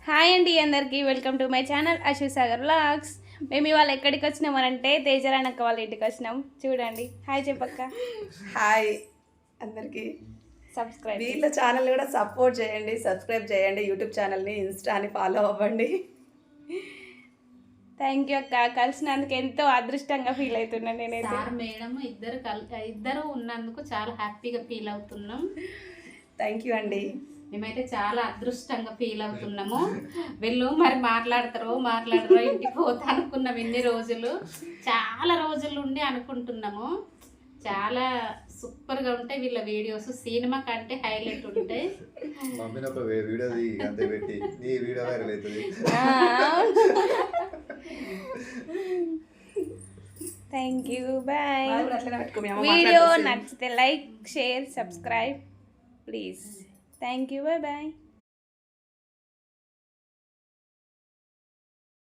Hi అండి అందరికీ welcome to my channel Ashwisagar vlogs. మేము ఇవాళ ఎక్కడికి వచ్చినామనంటే తేజరానక్క వాళ్ళ ఇంటికి వచ్చినాం. చూడండి, హాయ్ చెప్పక్క. హాయ్ అందరికీ. వీళ్ళ ఛానల్ కూడా సపోర్ట్ చేయండి, సబ్స్క్రైబ్ చేయండి. యూట్యూబ్ ఛానల్ని, ఇన్స్టాని ఫాలో అవ్వండి. థ్యాంక్ యూ అక్క, కలిసినందుకు ఎంతో అదృష్టంగా ఫీల్ అవుతున్నాను నేనైతే. మేడం ఇద్దరు ఉన్నందుకు చాలా హ్యాపీగా ఫీల్ అవుతున్నాం. థ్యాంక్ యూ అండి. మేమైతే చాలా అదృష్టంగా ఫీల్ అవుతున్నాము. వీళ్ళు మరి మాట్లాడతారో ఇంటికి పోతా అనుకున్నాం. ఎన్ని రోజులు, చాలా రోజులు ఉండి అనుకుంటున్నాము. చాలా సూపర్గా ఉంటాయి వీళ్ళ వీడియోస్, సినిమా కంటే హైలైట్ ఉంటాయి. Thank you, bye. వీడియో నచ్చితే like, share, subscribe please. Thank you. Bye bye.